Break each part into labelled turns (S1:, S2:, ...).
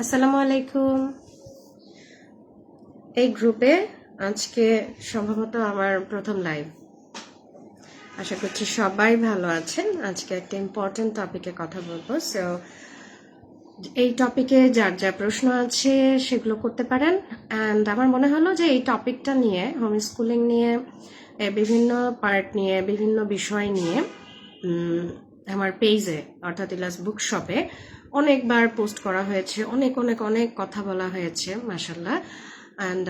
S1: আসসালামু আলাইকুম। এই গ্রুপে আজকে সম্ভবত আমার প্রথম লাইভ। আশা করছি সবাই ভালো আছেন। আজকে একটা ইম্পর্টেন্ট টপিকে কথা বলবো। সো এই টপিকে যার যা প্রশ্ন আছে সেগুলো করতে পারেন। অ্যান্ড আমার মনে হলো যে এই টপিকটা নিয়ে, হোম স্কুলিং নিয়ে, বিভিন্ন পার্ট নিয়ে, বিভিন্ন বিষয় নিয়ে আমার পেজে অর্থাৎ ইলাস বুকশপে অনেকবার পোস্ট করা হয়েছে, অনেক অনেক অনেক কথা বলা হয়েছে মাশাল্লাহ। অ্যান্ড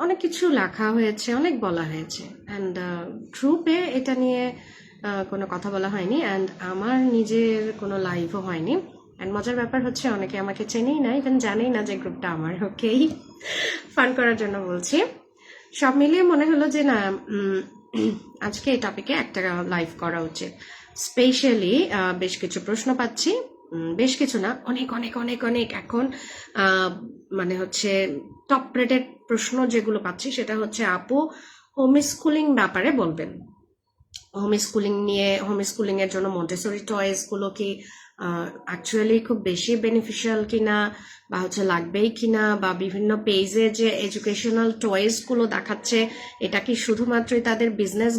S1: অনেক কিছু লেখা হয়েছে, অনেক বলা হয়েছে। অ্যান্ড গ্রুপে এটা নিয়ে কোনো কথা বলা হয়নি, অ্যান্ড আমার নিজের কোনো লাইভও হয়নি। অ্যান্ড মজার ব্যাপার হচ্ছে অনেকে আমাকে চেনেই না, ইভেন জানেই না যে গ্রুপটা আমার। ওকেই, ফান করার জন্য বলছি। সব মিলিয়ে মনে হলো যে না, আজকে এই টপিকে একটা লাইভ করা উচিত। স্পেশালি বেশ কিছু প্রশ্ন পাচ্ছি, বেশ কিছু না, অনেক অনেক অনেক অনেক এখন মানে হচ্ছে টপ রেটেড প্রশ্ন যেগুলো পাচ্ছি সেটা হচ্ছে আপু হোম স্কুলিং ব্যাপারে বলবেন। হোম স্কুলিং নিয়ে, হোম স্কুলিং এর জন্য মন্টেসরি টয়েস গুলো কি অ্যাকচুয়ালি খুব বেশি বেনিফিশিয়াল কিনা, বা হচ্ছে লাগবেই কিনা, বা বিভিন্ন পেজে যে এডুকেশনাল টয়েস গুলো দেখাচ্ছে এটা কি শুধুমাত্রই তাদের বিজনেস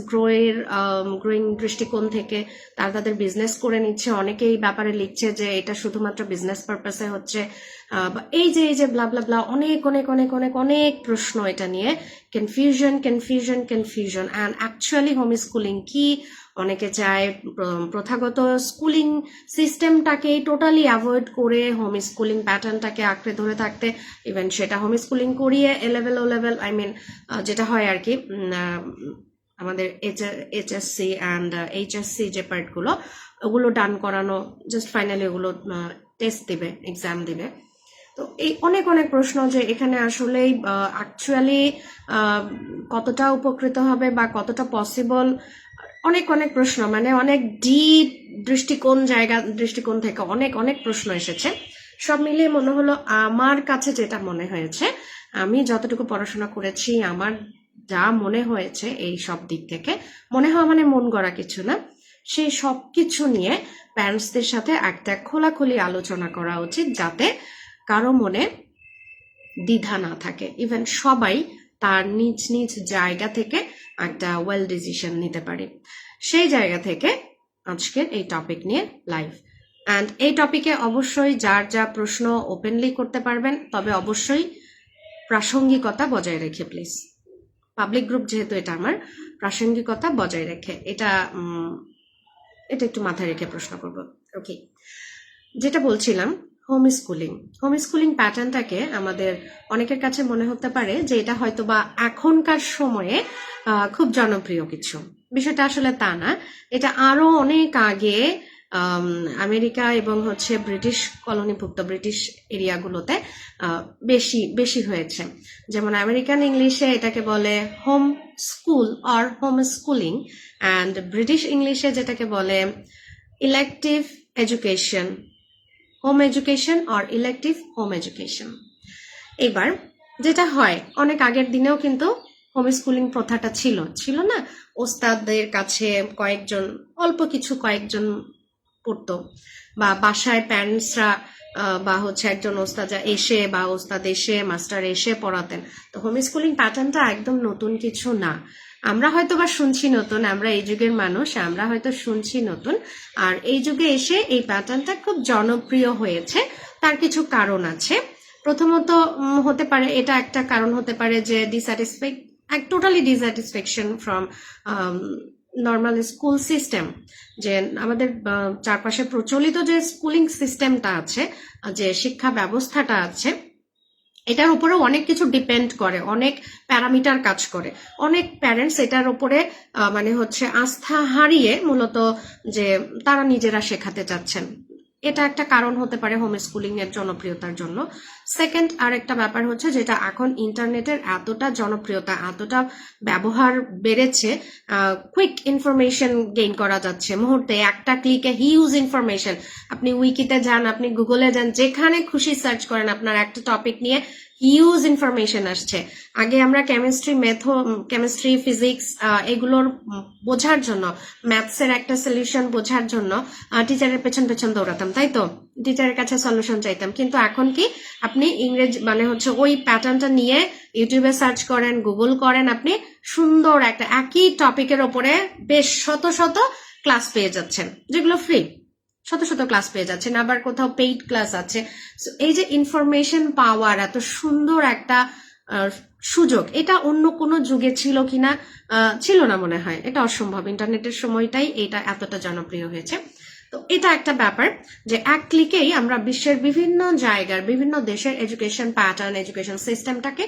S1: গ্রোয়িং দৃষ্টিকোণ থেকে তারা তাদের বিজনেস করে নিচ্ছে। অনেকেই ব্যাপারে লিখছে যে এটা শুধুমাত্র বিজনেস পারপাসে হচ্ছে। এই যে ব্লা ব্লা ব্লা, অনেক অনেক অনেক অনেক অনেক প্রশ্ন এটা নিয়ে। Confusion confusion confusion. And actually home schooling কি? অনেকে চায় প্রথাগত স্কুলিং সিস্টেমটাকে টোটালি অ্যাভয়েড করে হোম স্কুলিং প্যাটার্নটাকে আঁকড়ে ধরে থাকতে। ইভেন সেটা হোম স্কুলিং করিয়ে A level O level, I mean যেটা হয় আর কি, আমাদের এইচএসসি অ্যান্ড এইচএসসি যে পার্টগুলো ওগুলো ডান করানো, জাস্ট ফাইনালি ওগুলো টেস্ট দিবে, এক্সাম দিবে। তো এই অনেক অনেক প্রশ্ন যে এখানে আসলেই অ্যাকচুয়ালি কতটা উপকৃত হবে বা কতটা পসিবল, অনেক অনেক প্রশ্ন, মানে অনেক ডিপ দৃষ্টিকোণ থেকে অনেক অনেক প্রশ্ন এসেছে। সব মিলিয়ে মনে হলো, আমার কাছে যেটা মনে হয়েছে, আমি যতটুকু পড়াশোনা করেছি, আমার যা মনে হয়েছে এই সব দিক থেকে মনে হয়, মানে মন গড়া কিছু না, সেই সব কিছু নিয়ে প্যারেন্টসদের সাথে একটা খোলাখুলি আলোচনা করা উচিত, যাতে কারো মনে দ্বিধা না থাকে। ইভেন সবাই তার নিজ নিজ জায়গা থেকে একটা ওয়েল ডিসিশন নিতে পারে। সেই জায়গা থেকে আজকের এই টপিক নিয়ে লাইভ। অ্যান্ড এই টপিকে অবশ্যই যার যা প্রশ্ন ওপেনলি করতে পারবেন, তবে অবশ্যই প্রাসঙ্গিকতা বজায় রেখে প্লিজ। পাবলিক গ্রুপ যেহেতু এটা আমার, প্রাসঙ্গিকতা বজায় রেখে এটা একটু মাথায় রেখে প্রশ্ন করব। ওকে, যেটা বলছিলাম, হোম স্কুলিং প্যাটার্নটাকে আমাদের অনেকের কাছে মনে হতে পারে যে এটা হয়তো বা এখনকার সময়ে খুব জনপ্রিয় কিছু। বিষয়টা আসলে তা না। এটা আরো অনেক আগে আমেরিকা এবং হচ্ছে ব্রিটিশ কলোনিভুক্ত ব্রিটিশ এরিয়াগুলোতে বেশি বেশি হয়েছে। যেমন আমেরিকান ইংলিশে এটাকে বলে home school or home schooling, and British ইংলিশে যেটাকে বলে elective education, home education or elective home education. এবার যেটা হয়, অনেক আগের দিনেও কিন্তু হোম স্কুলিং প্রথাটা ছিল না। ওস্তাদদের কাছে কয়েকজন পড়তো, বা বাসায় প্যারেন্টসরা বা হচ্ছে একজন ওস্তাদ এসে বা ওস্তাদ এসে মাস্টার এসে পড়াতেন। তো হোম স্কুলিং প্যাটার্নটা একদম নতুন কিছু না। আমরা হয়তো বা শুনছি নতুন, আমরা এই যুগের মানুষ, আমরা হয়তো শুনছি নতুন। আর এই যুগে এসে এই প্যাটার্নটা খুব জনপ্রিয় হয়েছে, তার কিছু কারণ আছে। প্রথমত হতে পারে, এটা একটা কারণ হতে পারে যে totally dissatisfaction from normal school system. যে আমাদের চারপাশে প্রচলিত যে স্কুলিং সিস্টেমটা আছে, যে শিক্ষা ব্যবস্থাটা আছে, এটার উপরেও অনেক কিছু ডিপেন্ড করে, অনেক প্যারামিটার কাজ করে। অনেক প্যারেন্টস এটার উপরে মানে হচ্ছে আস্থা হারিয়ে মূলত যে তারা নিজেরা শেখাতে চাচ্ছেন। এটা একটা কারণ হতে পারে হোম স্কুলিং এর জনপ্রিয়তার জন্য। সেকেন্ড আর একটা ব্যাপার হচ্ছে, যেটা এখন ইন্টারনেটের এতটা জনপ্রিয়তা, এতটা ব্যবহার বেড়েছে, কুইক ইনফরমেশন গেইন করা যাচ্ছে মুহূর্তে, একটা ক্লিকে হিউজ ইনফরমেশন। আপনি উইকিতে যান, আপনি গুগলে যান, যেখানে খুশি সার্চ করেন, আপনার একটা টপিক নিয়ে হিউজ ইনফরমেশন আসছে। আগে আমরা কেমিস্ট্রি ফিজিক্স এগুলোর বোঝার জন্য, ম্যাথসের একটা সলিউশন বোঝার জন্য টিচারের পেছন পেছন দৌড়াতাম, তাই তো, টিচারের কাছে সলিউশন চাইতাম। কিন্তু এখন কি আপনি ইংরেজি মানে হচ্ছে ওই প্যাটার্নটা নিয়ে ইউটিউবে সার্চ করেন, গুগল করেন, আপনি সুন্দর একটা একই টপিকের ওপরে বেশ শত শত ক্লাস পেয়ে যাচ্ছেন, যেগুলো ফ্রি, শত শত ক্লাস পেয়ে যাচ্ছেন, আবার কোথাও পেইড ক্লাস আছে। এই যে ইনফরমেশন পাওয়ার এত সুন্দর একটা সুযোগ, এটা অন্য কোনো যুগে ছিল কিনা, ছিল না মনে হয়, এটা অসম্ভব। ইন্টারনেটের সময়টাই এটা এতটা জনপ্রিয় হয়েছে। তো এটা একটা ব্যাপার যে এক ক্লিকেই আমরা বিশ্বের বিভিন্ন জায়গার বিভিন্ন দেশের এডুকেশন প্যাটার্ন, এডুকেশন সিস্টেমটাকে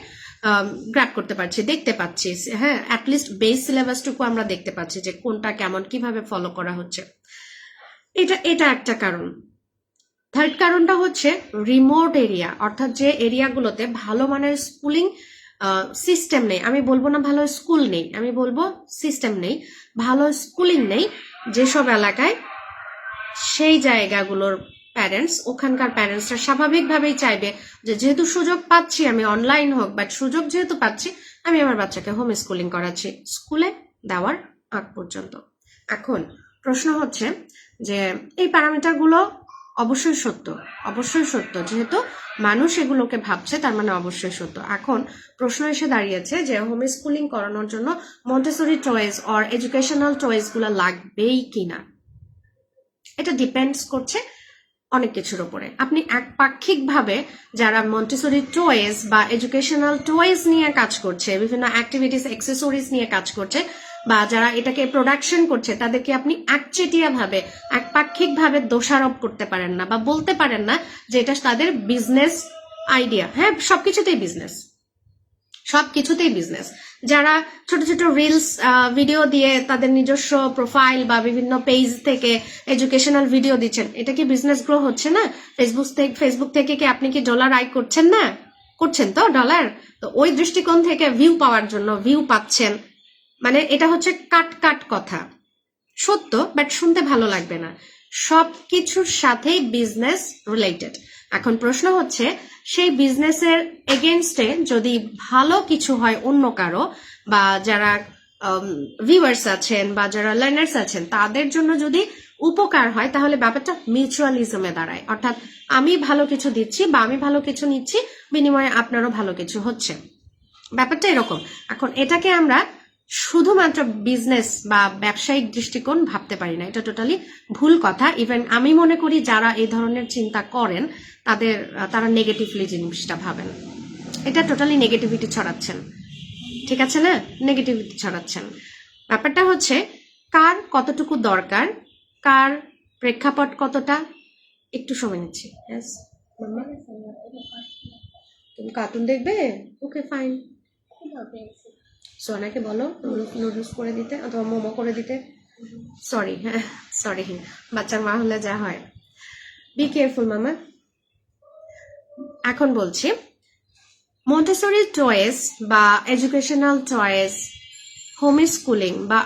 S1: গ্র্যাব করতে পারছি, দেখতে পাচ্ছি। হ্যাঁ, অ্যাটলিস্ট বেস সিলেবাসটুকু আমরা দেখতে পাচ্ছি যে কোনটা কেমন কিভাবে ফলো করা হচ্ছে। এটা একটা কারণ। থার্ড কারণটা হচ্ছে রিমোট এরিয়া, অর্থাৎ যে এরিয়াগুলোতে ভালো মানের স্কুলিং সিস্টেম নেই। আমি বলবো না ভালো স্কুল নেই, আমি বলবো সিস্টেম নেই, ভালো স্কুলিং নেই যেসব এলাকায়, সেই জায়গাগুলোর প্যারেন্টস, ওখানকার প্যারেন্টসরা স্বাভাবিকভাবেই চাইবে যে যেহেতু সুযোগ পাচ্ছি, আমি অনলাইন হোক, বাট সুযোগ যেহেতু পাচ্ছি, আমি আমার বাচ্চাকে হোম স্কুলিং করাচ্ছি স্কুলে দেওয়ার আগ পর্যন্ত। এখন প্রশ্ন হচ্ছে যে এই প্যারামিটারগুলো অবশ্যই সত্য, অবশ্যই সত্য, যেহেতু মানুষ এগুলোকে ভাবছে তার মানে অবশ্যই সত্য। এখন প্রশ্ন এসে দাঁড়িয়েছে যে হোম স্কুলিং করানোর জন্য Montessori choice or educational choice গুলো লাগবেই কিনা। এটা ডিপেন্ডস করছে অনেক কিছুর উপরে। আপনি একপাক্ষিকভাবে যারা মন্টেসরি টয়েস বা এডুকেশনাল টয়েস নিয়ে কাজ করছে, বিভিন্ন অ্যাক্টিভিটিস অ্যাক্সেসরিজ নিয়ে কাজ করছে, বা যারা এটাকে প্রোডাকশন করছে, তাদেরকে আপনি একচেটিয়া ভাবে, একপাক্ষিক ভাবে দোষারোপ করতে পারেন না বা বলতে পারেন না যে এটা তাদের বিজনেস আইডিয়া। হ্যাঁ, সবকিছুতেই বিজনেস, সবকিছুতেই বিজনেস। যারা ছোট ছোট রিলস ভিডিও দিয়ে তাদের নিজস্ব প্রোফাইল বা বিভিন্ন পেজ থেকে এডুকেশনাল ভিডিও দিচ্ছেন, এটা কি বিজনেস গ্রো হচ্ছে না? ফেসবুক থেকে কি আপনি কি ডলার আয় করছেন না? করছেন তো ডলার। তো ওই দৃষ্টিকোণ থেকে ভিউ পাওয়ার জন্য ভিউ পাচ্ছেন, মানে এটা হচ্ছে কাট কাট কথা, সত্য, বাট শুনতে ভালো লাগবে না। সবকিছুর সাথেই বিজনেস রিলেটেড। এখন প্রশ্ন হচ্ছে সেই বিজনেসের এগেনস্টে যদি ভালো কিছু হয় অন্য কারো, বা যারা ভিউয়ার্স আছেন বা যারা লার্নার্স আছেন তাদের জন্য যদি উপকার হয়, তাহলে ব্যাপারটা মিউচুয়ালিজমে দাঁড়ায়। অর্থাৎ আমি ভালো কিছু দিচ্ছি বা আমি ভালো কিছু নিচ্ছি, বিনিময়ে আপনারও ভালো কিছু হচ্ছে, ব্যাপারটা এরকম। এখন এটাকে আমরা শুধুমাত্র বিজনেস বা ব্যবসায়িক দৃষ্টিকোণ ভাবতে পারি না, এটা টোটালি ভুল কথা। ইভেন আমি মনে করি যারা এই ধরনের চিন্তা করেন তারা নেগেটিভলি জিনিসটা ভাবেন, এটা টোটালি নেগেটিভিটি ছড়াচ্ছেন, ঠিক আছে না? নেগেটিভিটি ছড়াচ্ছেন। ব্যাপারটা হচ্ছে কার কতটুকু দরকার, কার প্রেক্ষাপট কতটা। একটু সময় নিচ্ছি। তুমি কার্টুন দেখবে? Okay fine. সোনাকে বলো নুডলস করে দিতে অথবা মোমো করে দিতে। সরি, হ্যাঁ সরি, বাচ্চার মা হলে যা হয়। বি কেয়ারফুল মামা। এখন বলছি, মন্টেসরি চয়েস বা এডুকেশনাল চয়েস, হোম স্কুলিং বা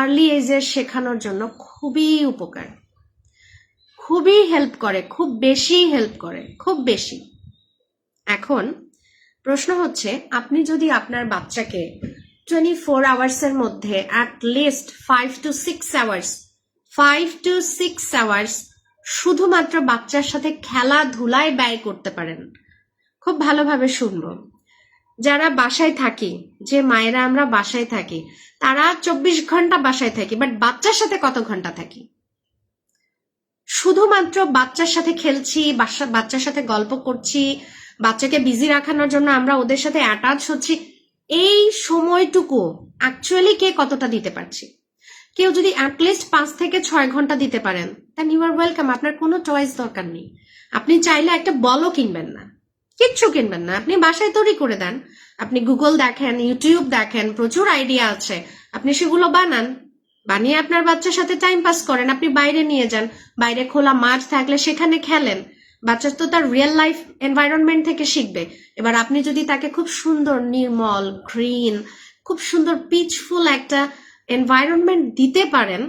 S1: আর্লি এজের শেখানোর জন্য খুবই উপকার, খুবই হেল্প করে, খুব বেশি হেল্প করে, খুব বেশি। এখন প্রশ্ন হচ্ছে আপনি যদি আপনার বাচ্চাকে 24 আওয়ার্সের মধ্যে অ্যাটলিস্ট 5 to 6 আওয়ার্স শুধুমাত্র বাচ্চার সাথে খেলাধুলায় ব্যয় করতে পারেন, খুব ভালোভাবে শুনবো। যারা বাসায় থাকি, যে মায়েরা আমরা বাসায় থাকি, তারা 24 ঘন্টা বাসায় থাকি, বাট বাচ্চার সাথে কত ঘন্টা থাকি? শুধুমাত্র বাচ্চার সাথে খেলছি, বাচ্চার সাথে গল্প করছি, বাচ্চাকে বিজি রাখানোর জন্য আমরা ওদের সাথে অ্যাটাচ হচ্ছি। এই সময়টুকু অ্যাকচুয়ালি কে কতটা দিতে পারছি? কেউ যদি অ্যাটলিস্ট 5 থেকে 6 ঘন্টা দিতে পারেন, দেন ইউ আর ওয়েলকাম। আপনার কোনো চয়েস দরকার নেই। আপনি চাইলে একটা বলও কিনবেন না, কিচ্ছু কিনবেন না, আপনি বাসায় তৈরি করে দেন। আপনি গুগল দেখেন, ইউটিউব দেখেন, প্রচুর আইডিয়া আছে, আপনি সেগুলো বানান, বানিয়ে আপনার বাচ্চার সাথে টাইম পাস করেন। আপনি বাইরে নিয়ে যান, বাইরে খোলা মাঠ থাকলে সেখানে খেলেন। বাচ্চা তো তার রিয়েল লাইফ এনভায়রনমেন্ট থেকে শিখবে। এবার আপনি যদি তাকে খুব সুন্দর নির্মল গ্রিন, খুব সুন্দর পিচফুল একটা এনভায়রনমেন্ট দিতে পারেন,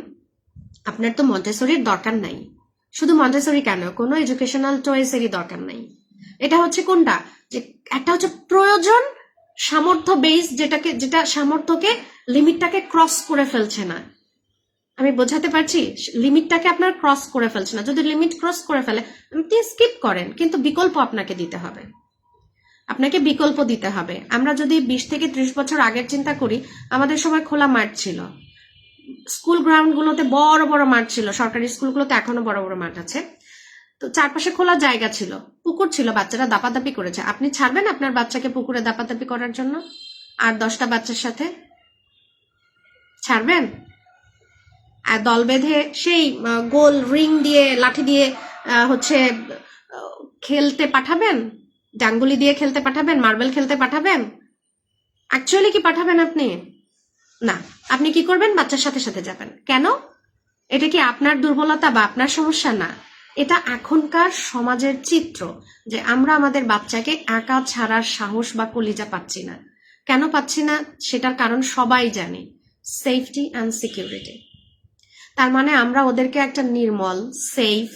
S1: আপনার তো মন্টেসরির দরকার নাই। শুধু মন্টেসরি কেন, কোনো এডুকেশনাল চয়েসেরই দরকার নাই। এটা হচ্ছে কোনটা, যে একটা হচ্ছে প্রয়োজন সামর্থ্য বেস, যেটা সামর্থ্যকে লিমিটটাকে ক্রস করে ফেলছে না। আমি বোঝাতে পারছি? লিমিটটাকে আপনার ক্রস করে ফেলছে না। যদি লিমিট ক্রস করে ফেলে আপনি স্কিপ করেন, কিন্তু বিকল্প আপনাকে দিতে হবে, আপনাকে বিকল্প দিতে হবে। আমরা যদি 20 থেকে 30 বছর আগের চিন্তা করি, আমাদের সময় খোলা মাঠ ছিল, স্কুল গ্রাউন্ডগুলোতে বড় বড় মাঠ ছিল, সরকারি স্কুলগুলোতে এখনো বড় বড় মাঠ আছে, তো চারপাশে খোলা জায়গা ছিল, পুকুর ছিল, বাচ্চারা দাপাদাপি করেছে। আপনি ছাড়বেন আপনার বাচ্চাকে পুকুরে দাপাদাপি করার জন্য আর 10টা বাচ্চার সাথে? ছাড়বেন? আর দল বেঁধে সেই গোল রিং দিয়ে লাঠি দিয়ে হচ্ছে খেলতে পাঠাবেন? ডাঙ্গুলি দিয়ে খেলতে পাঠাবেন? মার্বেল খেলতে পাঠাবেন? অ্যাকচুয়ালি কি পাঠাবেন আপনি? না। আপনি কি করবেন? বাচ্চার সাথে সাথে যাবেন। কেন? এটা কি আপনার দুর্বলতা বা আপনার সমস্যা? না, এটা এখনকার সমাজের চিত্র, যে আমরা আমাদের বাচ্চাকে একা ছাড়ার সাহস বা কলিজা পাচ্ছি না। কেন পাচ্ছি না সেটার কারণ সবাই জানে, সেফটি অ্যান্ড সিকিউরিটি। তার মানে আমরা ওদেরকে একটা নির্মল সেফ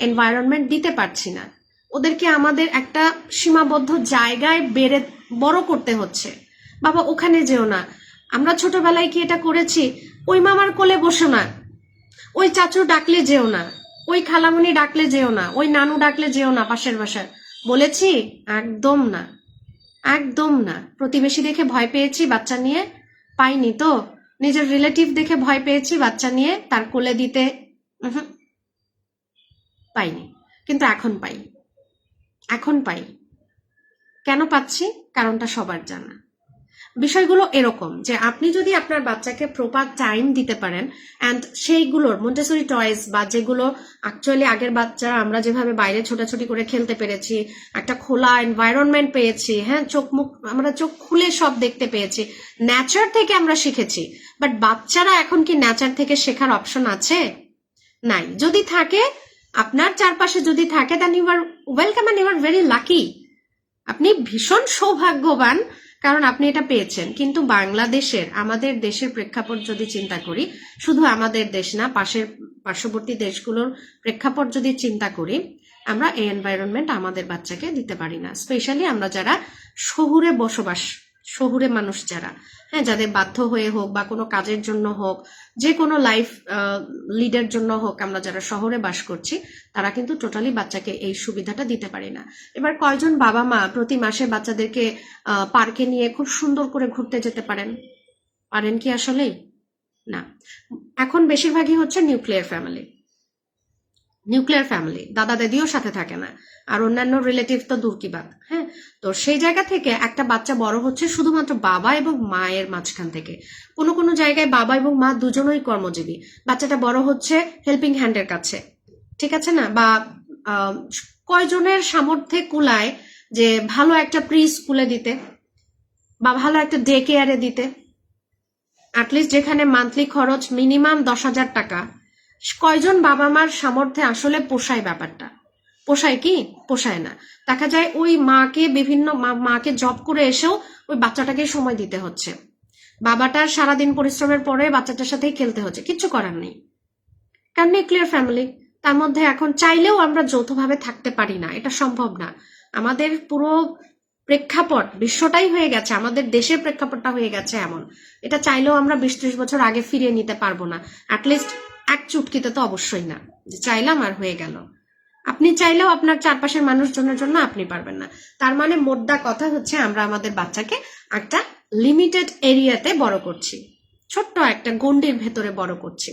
S1: এনভায়রনমেন্ট দিতে পারছি না, ওদেরকে আমাদের একটা সীমাবদ্ধ জায়গায় বড় করতে হচ্ছে। বাবা ওখানে যেও না। আমরা ছোটবেলায় কি এটা করেছি? ওই মামার কোলে বসো না, ওই চাচু ডাকলে যেও না, ওই খালামুনি ডাকলে যেও না, ওই নানু ডাকলে যেও না পাশের বাসায়, বলেছি? একদম না, একদম না। প্রতিবেশী দেখে ভয় পেয়েছি বাচ্চা নিয়ে? পাইনি তো। নিজের রিলেটিভ দেখে ভয় পেয়েছি বাচ্চা নিয়ে তার কোলে দিতে? পাইনি। কিন্তু এখন পাই, এখন পাই। কেন পাচ্ছি? কারণটা সবার জানা। বিষয়গুলো এরকম যে আপনি যদি আপনার বাচ্চাকে প্রপার টাইম দিতে পারেন, অ্যান্ড সেইগুলোর মন্টেসরি টয়েস বা যেগুলো অ্যাকচুয়ালি আগের বাচ্চারা আমরা যেভাবে বাইরে ছোটাছুটি করে খেলতে পেরেছি, একটা খোলা এনভায়রনমেন্ট পেয়েছি, হ্যাঁ, আমরা চোখ খুলে সব দেখতে পেয়েছি, ন্যাচার থেকে আমরা শিখেছি। বাট বাচ্চারা এখন কি ন্যাচার থেকে শেখার অপশন আছে? নাই। যদি থাকে, আপনার চারপাশে যদি থাকে, then you are welcome and you are very lucky. আপনি ভীষণ সৌভাগ্যবান, কারণ আপনি এটা পেয়েছেন। কিন্তু বাংলাদেশের, আমাদের দেশের প্রেক্ষাপট যদি চিন্তা করি, শুধু আমাদের দেশ না, পার্শ্ববর্তী দেশগুলোর প্রেক্ষাপট যদি চিন্তা করি, আমরা এই এনভায়রনমেন্ট আমাদের বাচ্চাকে দিতে পারি না। স্পেশালি আমরা যারা শহুরে বসবাস, শহুরে মানুষ যারা, হ্যাঁ, যাদের বাধ্য হয়ে হোক বা কোনো কাজের জন্য হোক, যে কোনো লাইফ লিডের জন্য হোক, আমরা যারা শহরে বাস করছি, তারা কিন্তু টোটালি বাচ্চাকে এই সুবিধাটা দিতে পারি না। এবার কয়জন বাবা মা প্রতি মাসে বাচ্চাদেরকে পার্কে নিয়ে খুব সুন্দর করে ঘুরতে যেতে পারেন? পারেন কি আসলেই? না। এখন বেশিরভাগই হচ্ছে নিউক্লিয়ার ফ্যামিলি। নিউক্লিয়ার ফ্যামিলি, দাদা দাদিও সাথে থাকে না, আর অন্যান্য রিলেটিভ তো দূর কি বাদ। হ্যাঁ, তো সেই জায়গা থেকে একটা বাচ্চা বড় হচ্ছে শুধুমাত্র বাবা এবং মায়ের মাঝখান থেকে। কোনো কোনো জায়গায় বাবা এবং মা দুজনই কর্মজীবী, বাচ্চাটা বড় হচ্ছে হেল্পিং হ্যান্ডের কাছে, ঠিক আছে না? বা কয়জনের সামর্থ্যে কুলায় যে ভালো একটা প্রি স্কুলে দিতে বা ভালো একটা ডে কেয়ারে দিতে? অ্যাটলিস্ট যেখানে মান্থলি খরচ মিনিমাম 10,000 টাকা, কয়জন বাবা মার সামর্থ্যে আসলে পোষায় ব্যাপারটা? পোষায় কি? পোষায় না। দেখা যায় ওই মাকে জব করে এসেও ওই বাচ্চাটাকে সময় দিতে হচ্ছে, বাবাটার সারাদিন পরিশ্রমের পরে বাচ্চাটার সাথেই খেলতে হচ্ছে, কিচ্ছু করার নেই। কারণ নিউক্লিয়ার ফ্যামিলি, তার মধ্যে এখন চাইলেও আমরা যৌথভাবে থাকতে পারি না, এটা সম্ভব না। আমাদের পুরো প্রেক্ষাপট বিশ্বটাই হয়ে গেছে, আমাদের দেশের প্রেক্ষাপটটা হয়ে গেছে এমন, এটা চাইলেও আমরা 20-30 বছর আগে ফিরিয়ে নিতে পারবো না। অ্যাটলিস্ট এক চুটকিতে তো অবশ্যই না, যে চাইলাম আর হয়ে গেল। আপনি চাইলেও আপনার চারপাশের মানুষজনের জন্য আপনি পারবেন না। তার মানে মোদ্দা কথা হচ্ছে আমরা আমাদের বাচ্চাকে একটা লিমিটেড এরিয়াতে বড় করছি, ছোট্ট একটা গণ্ডির ভেতরে বড় করছি।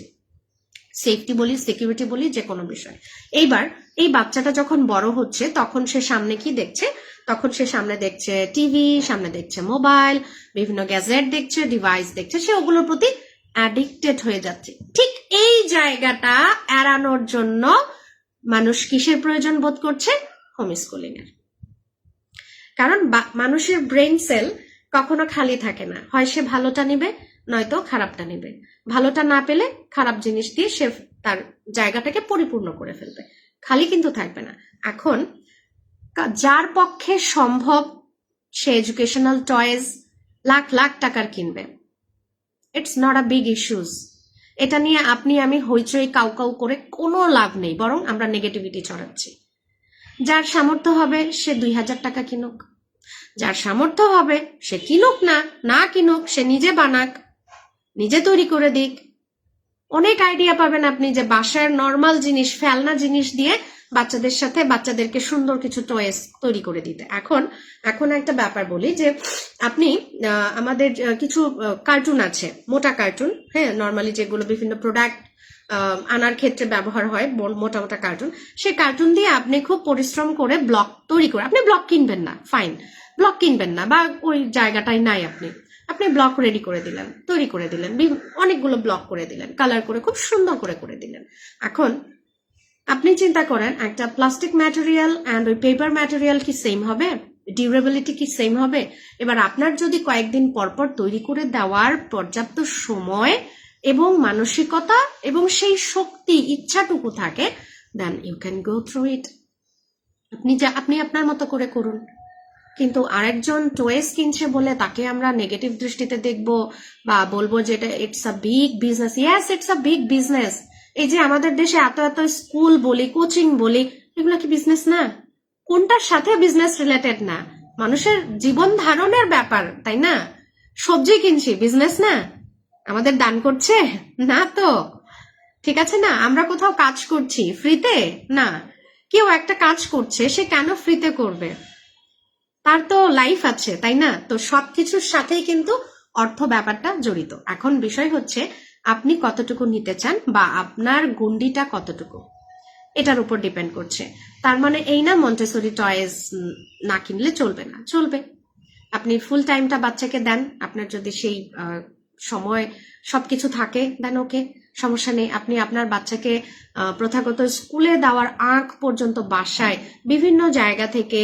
S1: সেফটি বলি, সিকিউরিটি বলি, যে কোনো বিষয়। এইবার এই বাচ্চাটা যখন বড় হচ্ছে, তখন সে সামনে কি দেখছে? তখন সে সামনে দেখছে টিভি, সামনে দেখছে মোবাইল, বিভিন্ন গ্যাজেট দেখছে, ডিভাইস দেখছে, সে ওগুলোর প্রতি অ্যাডিক্টেড হয়ে যাচ্ছে। ঠিক এই জায়গাটা এড়ানোর জন্য মানুষ কিসের প্রয়োজন বোধ করছে? হোম স্কুলিং এর। কারণ মানুষের ব্রেন সেল কখনো খালি থাকে না, হয় সে ভালোটা নিবে নয়তো খারাপটা নিবে। ভালোটা না পেলে খারাপ জিনিস দিয়ে সে তার জায়গাটাকে পরিপূর্ণ করে ফেলবে, খালি কিন্তু থাকবে না। এখন যার পক্ষে সম্ভব সে এডুকেশনাল টয়েস লাখ লাখ টাকার কিনবে, it's not a big issues. এটা নিয়ে আপনি আমি হইচই কাউ কাউ করে কোনো লাভ নেই, বরং আমরা নেগেটিভিটি ছড়াচ্ছি। যার সামর্থ্য হবে সে 2000 টাকা কিনুক, যার সামর্থ্য হবে সে কিনুক না, না কিনুক সে নিজে বানাক, নিজে তৈরি করে দিক। অনেক আইডিয়া পাবেন আপনি যে বাসার নর্মাল জিনিস, ফেলনা জিনিস দিয়ে বাচ্চাদের সাথে বাচ্চাদেরকে সুন্দর কিছু টয়েস তৈরি করে দিতে। এখন একটা ব্যাপার বলি যে আপনি আমাদের কিছু কার্টুন আছে, মোটা কার্টুন, হ্যাঁ, নর্মালি যেগুলো বিভিন্ন প্রোডাক্ট আনার ক্ষেত্রে ব্যবহার হয়, মোটা মোটা কার্টুন, সেই কার্টুন দিয়ে আপনি খুব পরিশ্রম করে ব্লক তৈরি করে, আপনি ব্লক কিনবেন না, ফাইন, ব্লক কিনবেন না, বা ওই জায়গাটাই নাই, আপনি ব্লক রেডি করে দিলেন, তৈরি করে দিলেন, অনেকগুলো ব্লক করে দিলেন, কালার করে খুব সুন্দর করে দিলেন। এখন আপনি চিন্তা করেন একটা প্লাস্টিক ম্যাটেরিয়াল অ্যান্ড ওই পেপার ম্যাটেরিয়াল কি সেম হবে? ডিউরেবিলিটি কি সেম হবে? এবার আপনার যদি কয়েকদিন পরপর তৈরি করে দেওয়ার পর্যাপ্ত সময় এবং মানসিকতা এবং সেই শক্তি, ইচ্ছাটুকু থাকে, then you can go through it. আপনি আপনার মতো করে করুন। কিন্তু আরেকজন টয়েস কিনছে বলে তাকে আমরা নেগেটিভ দৃষ্টিতে দেখব বা বলবো যে এটা it's a big business. Yes, it's a big business. এই যে আমাদের দেশে এত এত স্কুল বলি, কোচিং বলি, এগুলো কি বিজনেস না? কোনটার সাথে বিজনেস রিলেটেড না? মানুষের জীবন ধারণের ব্যাপার, তাই না? সবজি কিনছি, বিজনেস না? আমাদের দান করছে না তো, ঠিক আছে না? আমরা কোথাও কাজ করছি ফ্রিতে না, কেউ একটা কাজ করছে, সে কেন ফ্রিতে করবে? তার তো লাইফ আছে, তাই না? তো সবকিছুর সাথেই কিন্তু অর্থ ব্যাপারটা জড়িত। এখন বিষয় হচ্ছে আপনি কতটুকু নিতে চান বা আপনার গন্ডিটা কতটুকু, এটার উপর ডিপেন্ড করছে। তার মানে এই না মন্টেসরি টয়েস না কিনলে চলবে না, চলবে। আপনি ফুল টাইমটা বাচ্চাকে দেন, আপনার যদি সেই সময় সবকিছু থাকে, দেন ওকে, সমস্যা নেই। আপনি আপনার বাচ্চাকে প্রথাগত স্কুলে দেওয়ার আগ পর্যন্ত বাসায় বিভিন্ন জায়গা থেকে,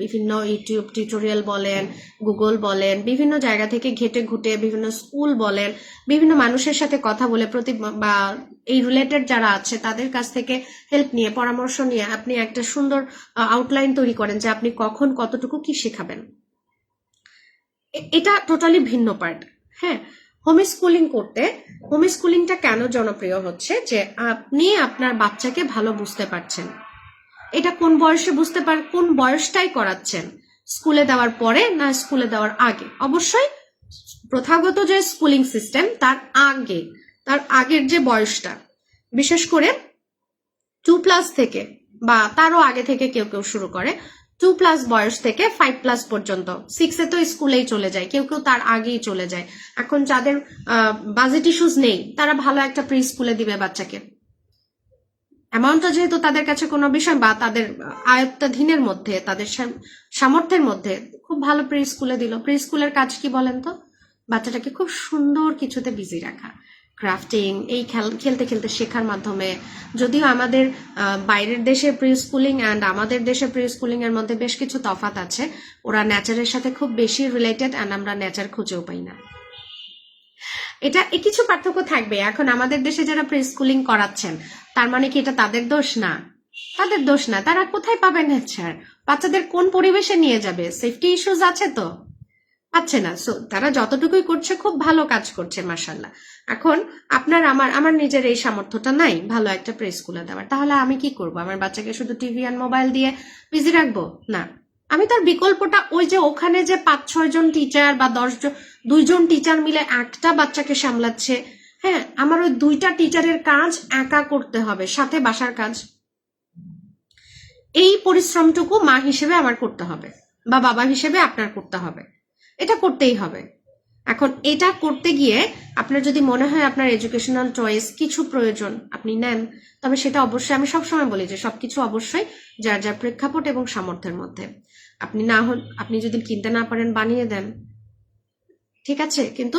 S1: বিভিন্ন ইউটিউব টিউটোরিয়াল বলেন, গুগল বলেন, বিভিন্ন জায়গা থেকে ঘেটে ঘুটে, বিভিন্ন স্কুল বলেন, বিভিন্ন মানুষের সাথে কথা বলে, বা এই রিলেটেড যারা আছে তাদের কাছ থেকে হেল্প নিয়ে, পরামর্শ নিয়ে আপনি একটা সুন্দর আউটলাইন তৈরি করেন যে আপনি কখন কতটুকু কি শেখাবেন। এটা টোটালি ভিন্ন পার্ট। হ্যাঁ, হোম স্কুলিংটা কেন জনপ্রিয় হচ্ছে যে আপনি আপনার বাচ্চাকে ভালো বুঝতে পারছেন। এটা কোন বয়সে কোন বয়সটাই করাচ্ছেন, স্কুলে দেওয়ার পরে না স্কুলে দেওয়ার আগে? অবশ্যই প্রথাগত যে স্কুলিং সিস্টেম তার আগের যে বয়সটা, বিশেষ করে 2+ থেকে বা তারও আগে থেকে কেউ কেউ শুরু করে, 2+ বয়স থেকে 5+ পর্যন্ত, 6-এ তো স্কুলেই চলে যায়, কেউ কেউ তার আগেই চলে যায়। এখন যাদের বাজেট ইস্যুস নেই, তারা ভালো একটা প্রি স্কুলে দিবে বাচ্চাকে। অ্যামাউন্টটা যেহেতু তাদের কাছে কোনো বিষয়, বা তাদের আয়ত্তাধীনের মধ্যে, তাদের সামর্থ্যের মধ্যে, খুব ভালো প্রি স্কুলে দিল। প্রি স্কুলের কাজ কি বলেন তো? বাচ্চাটাকে খুব সুন্দর কিছুতে বিজি রাখা, ক্রাফটিং, এই খেলতে খেলতে শেখার মাধ্যমে। যদিও আমাদের বাইরের দেশে প্রি স্কুলিং অ্যান্ড আমাদের দেশে প্রি স্কুলিং এর মধ্যে বেশ কিছু তফাৎ আছে। ওরা নেচারের সাথে খুব বেশি রিলেটেড, অ্যান্ড আমরা নেচার খুঁজেও পাই না। এটা কিছু পার্থক্য থাকবে। এখন আমাদের দেশে যারা প্রি স্কুলিং করাচ্ছেন, তার মানে কি এটা তাদের দোষ না? তাদের দোষ না। তারা কোথায় পাবেন নেচার? বাচ্চাদের কোন পরিবেশে নিয়ে যাবে? সেফটি ইস্যুস আছে তো, পাচ্ছে না। সো তারা যতটুকুই করছে খুব ভালো কাজ করছে, মাশাআল্লাহ। এখন আপনার আমার নিজের এই সামর্থ্যটা নাই ভালো একটা প্রি স্কুলে দেওয়ার, তাহলে আমি কি করব? আমার বাচ্চাকে শুধু টিভি আর মোবাইল দিয়ে বিজি রাখবো? না, আমি তার বিকল্পটা, ওই যে ওখানে যে 5-6 জন টিচার বা 2জন টিচার মিলে একটা বাচ্চাকে সামলাচ্ছে, হ্যাঁ, আমার ওই 2টা টিচারের কাজ একা করতে হবে, সাথে বাসার কাজ। এই পরিশ্রমটুকু মা হিসেবে আমার করতে হবে, বা বাবা হিসেবে আপনার করতে হবে, এটা করতেই হবে। এখন এটা করতে গিয়ে আপনার যদি মনে হয় আপনার এডুকেশনাল চয়েস কিছু প্রয়োজন, আপনি নেন। তবে সেটা অবশ্যই, আমি সবসময় বলি যে সবকিছু অবশ্যই যার যার প্রেক্ষাপট এবং সামর্থ্যের মধ্যে। আপনি যদি কিনতে না পারেন, বানিয়ে দেন, ঠিক আছে। কিন্তু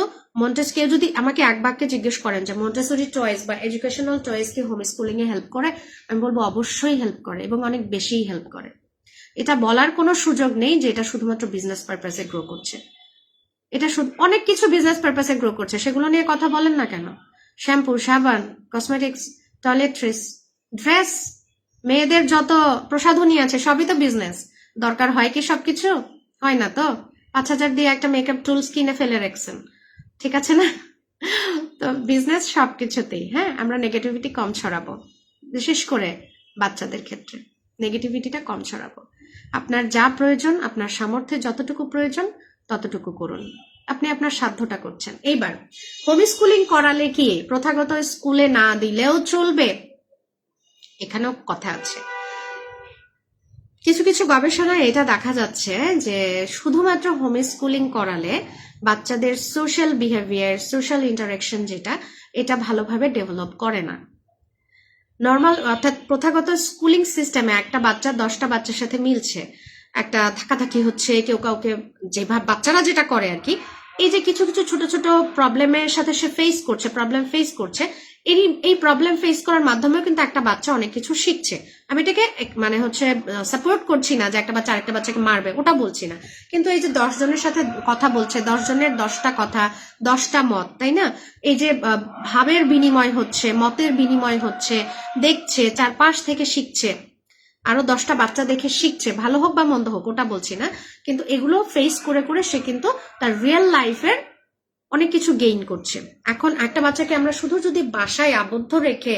S1: কেউ যদি আমাকে এক বাক্যে জিজ্ঞেস করেন যে মন্টেসরি চয়েস বা এডুকেশনাল চয়েস কি হোম স্কুলিং এ হেল্প করে, আমি বলবো অবশ্যই হেল্প করে, এবং অনেক বেশিই হেল্প করে। এটা বলার কোনো সুযোগ নেই যে এটা শুধুমাত্র বিজনেস পারপাসে গ্রো করছে। এটা অনেক কিছু বিজনেস পারপাসে গ্রো করছে, সেগুলো নিয়ে কথা বলেন না কেন? শ্যাম্পু, সাবান, কসমেটিক্স, টয়লেট্রিস, ড্রেস, মেয়েদের যত প্রসাধনী আছে সবই তো বিজনেস। দরকার হয় কি সবকিছু? হয় না তো। 5,000 দিয়ে একটা মেকআপ টুলস কিনে ফেলে রাখছেন, ঠিক আছে না? তো বিজনেস সবকিছুতেই। হ্যাঁ, আমরা নেগেটিভিটি কম ছড়াবো, বিশেষ করে বাচ্চাদের ক্ষেত্রে। নেগেটিভিটিটা কম ছড়াবো। আপনার যা প্রয়োজন, আপনার সামর্থ্যে যতটুকু প্রয়োজন ততটুকু করুন। আপনি আপনার সাধ্যটা করছেন। এইবার হোম স্কুলিং করালে কি প্রথাগত স্কুলে না দিলেও চলবে? এখানেও কথা আছে। কিছু কিছু গবেষণায় এটা দেখা যাচ্ছে যে শুধুমাত্র হোম স্কুলিং করালে বাচ্চাদের সোশ্যাল বিহেভিয়ার, সোশ্যাল ইন্টারাকশন যেটা, এটা ভালোভাবে ডেভেলপ করে না। নর্মাল অর্থাৎ প্রথাগত স্কুলিং সিস্টেমে একটা বাচ্চা 10টা বাচ্চার সাথে মিলছে, একটা ধাক্কাধাক্কি হচ্ছে, কেউ কাউকে যেভাবে বাচ্চারা যেটা করে আর কি, এই যে কিছু কিছু ছোট ছোট প্রবলেমের সাথে সে প্রবলেম ফেস করছে, এই প্রবলেম ফেস করার মাধ্যমেও কিন্তু একটা বাচ্চা অনেক কিছু শিখছে। আমি এটাকে মানে হচ্ছে সাপোর্ট করছি না যে একটা বাচ্চা আরেকটা বাচ্চাকে মারবে, ওটা বলছি না, কিন্তু এই যে 10 জনের সাথে কথা বলছে, 10 জনের 10টা কথা, 10টা মত, তাই না? এই যে ভাবের বিনিময় হচ্ছে, মতের বিনিময় হচ্ছে, দেখছে, চারপাশ থেকে শিখছে, আরো 10টা বাচ্চা দেখে শিখছে, ভালো হোক বা মন্দ হোক ওটা বলছি না, কিন্তু এগুলো ফেস করে করে সে কিন্তু তার রিয়েল লাইফের অনেক কিছু গেইন করছে। এখন একটা বাচ্চাকে আমরা শুধু যদি বাসায় আবদ্ধ রেখে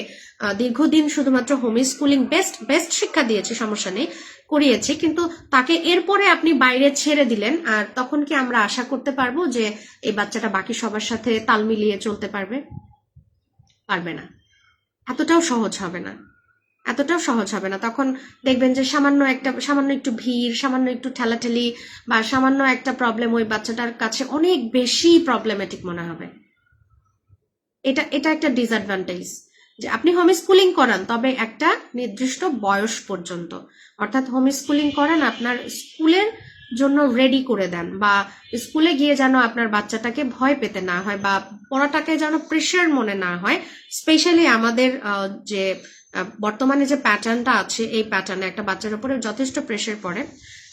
S1: দীর্ঘদিন শুধুমাত্র হোম স্কুলিং বেস্ট শিক্ষা দিয়েছি, সমস্যা নেই, করিয়েছি, কিন্তু তাকে এরপরে আপনি বাইরে ছেড়ে দিলেন, আর তখন কি আমরা আশা করতে পারবো যে এই বাচ্চাটা বাকি সবার সাথে তাল মিলিয়ে চলতে পারবে? পারবে না। এতটাও সহজ হবে না, এতটাও সহজ হবে না। তখন দেখবেন যে সামান্য একটু ভিড়, সামান্য একটু ঠেলাঠেলি বা সামান্য একটা প্রবলেম ওই বাচ্চাটার কাছে অনেক বেশি প্রবলেমেটিক মনে হবে। এটা একটা ডিসঅ্যাডভান্টেজ যে আপনি হোম স্কুলিং করান, তবে একটা নির্দিষ্ট বয়স পর্যন্ত, অর্থাৎ হোম স্কুলিং করান আপনার স্কুলের জন্য রেডি করে দেন, বা স্কুলে গিয়ে যেন আপনার বাচ্চাটাকে ভয় পেতে না হয়, বা পড়াটাকে যেন প্রেশার মনে না হয়। স্পেশালি আমাদের যে বর্তমানে যে প্যাটার্নটা আছে, এই প্যাটার্নে একটা বাচ্চার উপরে যথেষ্ট প্রেশার পড়ে,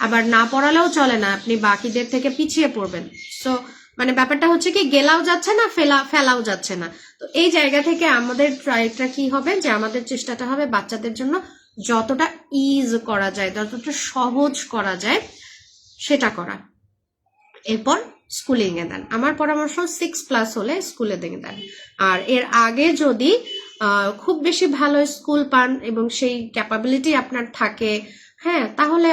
S1: আবার না পড়ালেও চলে না, আপনি বাকিদের থেকে পিছিয়ে পড়বেন। সো মানে ব্যাপারটা হচ্ছে কি, গেলাও যাচ্ছে না, ফেলাও যাচ্ছে না। তো এই জায়গা থেকে আমাদের ট্রাইটা কি হবে, যে আমাদের চেষ্টাটা হবে বাচ্চাদের জন্য যতটা ইজ করা যায়, যতটা সহজ করা যায় সেটা করা। এরপর স্কুলিং এ দেন। আমার পরামর্শ 6+ হলে স্কুলে দিয়ে দেন। আর এর আগে যদি খুব বেশি ভালো স্কুল পান এবং সেই ক্যাপাবিলিটি আপনার থাকে, হ্যাঁ, তাহলে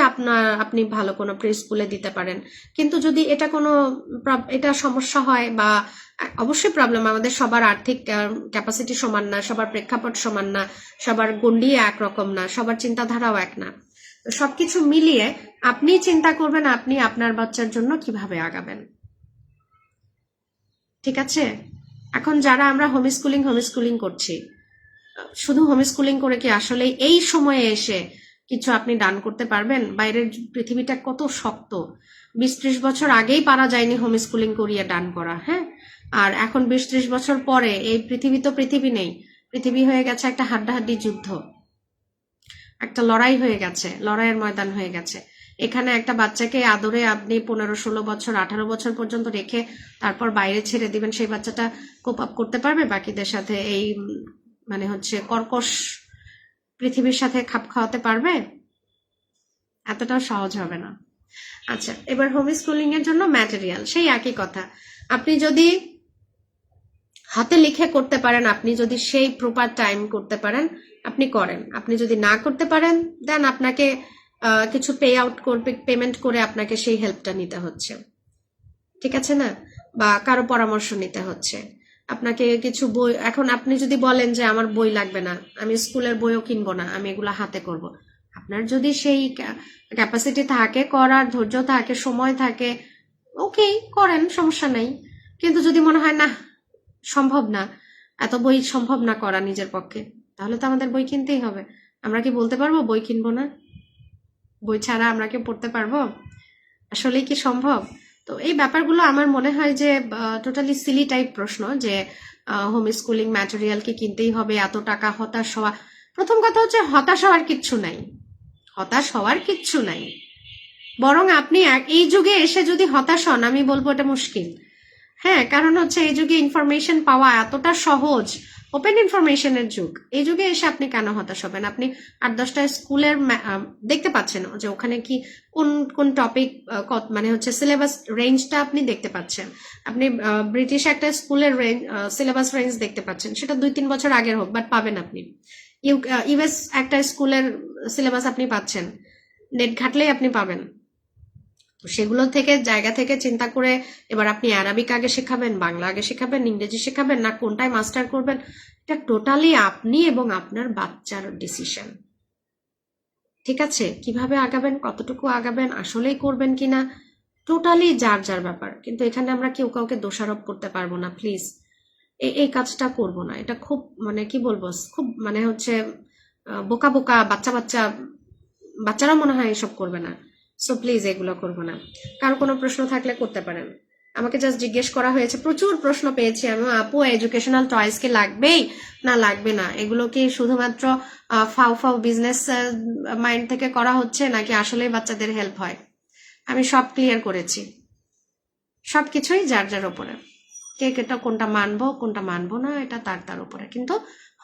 S1: আপনি ভালো কোনো প্রি স্কুলে দিতে পারেন। কিন্তু যদি এটা সমস্যা হয়, বা অবশ্যই প্রবলেম, আমাদের সবার আর্থিক ক্যাপাসিটি সমান না, সবার প্রেক্ষাপট সমান না, সবার গণ্ডি একরকম না, সবার চিন্তাধারাও এক না। তো সবকিছু মিলিয়ে আপনি চিন্তা করবেন আপনি আপনার বাচ্চার জন্য কিভাবে আগাবেন। ঠিক আছে? এখন যারা আমরা হোম স্কুলিং করছি, শুধু হোম স্কুলিং করে কি আসলে এই সময়ে এসে কিছু আপনি ডান করতে পারবেন? বাইরের পৃথিবীটা কত শক্ত। 20-30 বছর আগেই পারা যায়নি হোম স্কুলিং করিয়ে ডান করা, হ্যাঁ? আর এখন 20-30 বছর পরে এই পৃথিবী তো পৃথিবী নেই, পৃথিবী হয়ে গেছে একটা হাড্ডাহাড্ডি যুদ্ধ, একটা লড়াই হয়ে গেছে, লড়াইয়ের ময়দান হয়ে গেছে। এখানে একটা বাচ্চাকে আদরে আপনি 15-16 বছর 18 বছর পর্যন্ত রেখে তারপর বাইরে ছেড়ে দিবেন, সেই বাচ্চাটা কোপ আপ করতে পারবে বাকিদের সাথে? এই মানে হচ্ছে কর্কশ পৃথিবীর সাথে খাপ খাওয়াতে পারবে? এতটাও সহজ হবে না। আচ্ছা, এবার হোম স্কুলিং এর জন্য ম্যাটেরিয়াল, সেই একই কথা। আপনি যদি হাতে লিখে করতে পারেন, আপনি যদি সেই প্রপার টাইম করতে পারেন, আপনি করেন। আপনি যদি না করতে পারেন, দেন আপনাকে কিছু পেমেন্ট করে আপনাকে সেই হেল্পটা নিতে হচ্ছে, ঠিক আছে না? বা কারো পরামর্শ নিতে হচ্ছে। আপনাকে কিছু বই, এখন আপনি যদি বলেন যে আমার বই লাগবে না, আমি স্কুলের বইও কিনবো না, আমি এগুলো হাতে করব, আপনার যদি সেই ক্যাপাসিটি থাকে করার, ধৈর্য থাকে, সময় থাকে, ওকে করেন, সমস্যা নাই। কিন্তু যদি মনে হয় না সম্ভব না, এত বই সম্ভব না করা নিজের পক্ষে, তাহলে তো আমাদের বই কিনতেই হবে। আমরা কি বলতে পারবো বই কিনবো না? বই ছাড়া আমরা কি পড়তে পারবো? আসলেই কি সম্ভব? তো এই ব্যাপারগুলো আমার মনে হয় যে টোটালি সিলি টাইপ প্রশ্ন, যে হোম স্কুলিং ম্যাটেরিয়াল কি কিনতেই হবে, এত টাকা, হতাশ হওয়া। প্রথম কথা হচ্ছে হতাশ হওয়ার কিচ্ছু নাই, হতাশ হওয়ার কিচ্ছু নাই। বরং আপনি এই যুগে এসে যদি হতাশ হন, আমি বলবো এটা মুশকিল। হ্যাঁ, কারণ হচ্ছে এই যুগে ইনফরমেশন পাওয়া এতটা সহজ, ওপেন ইনফরমেশনের যুগ। এই যুগে এসে আপনি কেন হতাশ হবেন? আপনি 8-10টা স্কুলের দেখতে পাচ্ছেন যে ওখানে কি কোন কোন টপিক, মানে হচ্ছে সিলেবাস রেঞ্জটা আপনি দেখতে পাচ্ছেন। আপনি ব্রিটিশ একটা স্কুলের সিলেবাস রেঞ্জ দেখতে পাচ্ছেন, সেটা 2-3 বছর আগের হোক, বাট পাবেন আপনি। ইউএস একটা স্কুলের সিলেবাস আপনি পাচ্ছেন, নেট ঘাটলেই আপনি পাবেন। তো সেগুলো থেকে জায়গা থেকে চিন্তা করে এবার আপনি অ্যারাবিক আগে শেখাবেন, বাংলা আগে শেখাবেন, ইংরেজি শেখাবেন, না কোনটায় মাস্টার করবেন, এটা টোটালি আপনি এবং আপনার বাচ্চার ডিসিশন। ঠিক আছে, কিভাবে আগাবেন, কতটুকু আগাবেন, আসলেই করবেন কিনা, টোটালি যার যার ব্যাপার। কিন্তু এখানে আমরা কেউ কাউকে দোষারোপ করতে পারবো না, প্লিজ এই কাজটা করব না। এটা খুব মানে কি বলবো, খুব মানে হচ্ছে বোকা বোকা বাচ্চারা মনে হয় এসব করবে না। সো প্লিজ এগুলো করবো না। কারো কোনো প্রশ্ন থাকলে করতে পারেন। আমাকে জাস্ট জিজ্ঞেস করা হয়েছে, প্রচুর প্রশ্ন পেয়েছি আমি, আপু এডুকেশনাল টয়েস কি লাগবেই না লাগবে না, এগুলো কি শুধুমাত্র ফাও ফাও বিজনেস মাইন্ড থেকে করা হচ্ছে নাকি আসলেই বাচ্চাদের হেল্প হয়? আমি সব ক্লিয়ার করেছি, সবকিছুই যার যার উপরে, কে কেটা কোনটা মানবো কোনটা মানবো না এটা তার তার উপরে। কিন্তু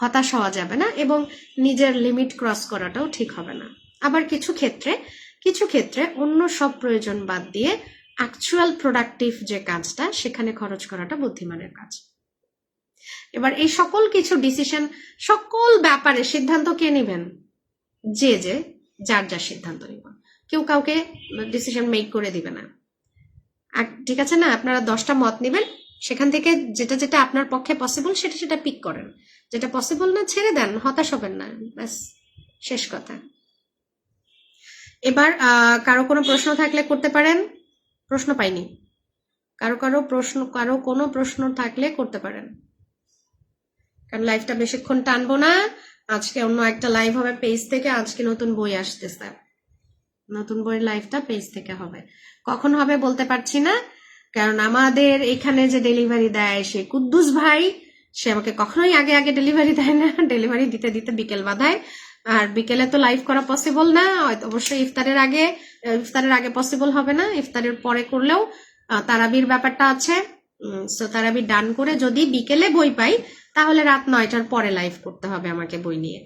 S1: হতাশ হওয়া যাবে না এবং নিজের লিমিট ক্রস করাটাও ঠিক হবে না। আবার কিছু ক্ষেত্রে অন্য সব প্রয়োজন বাদ দিয়ে অ্যাকচুয়াল প্রোডাক্টিভ যে কাজটা সেখানে খরচ করাটা বুদ্ধিমানের কাজ। এবার এই সকল কিছু ডিসিশন, সকল ব্যাপারে সিদ্ধান্ত কে নেবেন? যে যার যার সিদ্ধান্ত নিব, কেউ কাউকে ডিসিশন মেক করে দিবে না। ঠিক আছে না, আপনারা 10টা মত নেবেন, সেখান থেকে যেটা যেটা আপনার পক্ষে পসিবল সেটা সেটা পিক করেন, যেটা পসিবল না ছেড়ে দেন, হতাশ হবেন না, ব্যাস শেষ কথা। এবার কারো কোনো প্রশ্ন থাকলে করতে পারেন। প্রশ্ন পাইনি, কারো কোনো প্রশ্ন থাকলে করতে পারেন, কারণ লাইভটা বেশিক্ষণ টানবো না। আজকে অন্য একটা লাইভ হবে পেজ থেকে, আজকে নতুন বই আসতেছে, নতুন বইয়ের লাইভটা পেজ থেকে হবে। কখন হবে বলতে পারছি না, কারণ আমাদের এখানে যে ডেলিভারি দেয় সে কুদ্দুস ভাই, সে আমাকে কখনোই আগে আগে ডেলিভারি দেয় না, ডেলিভারি দিতে দিতে বিকেল বাধায়। আর বিকেলে তো লাইভ করা পসিবল না, অবশ্যই ইফতারের আগে পসিবল হবে না, ইফতারের পরে করলেও তারাবির ব্যাপারটা আছে। সো তারাবি ডান করে যদি বিকেলে বই পাই তাহলে রাত 9টার পরে লাইভ করতে হবে আমাকে বই নিয়ে,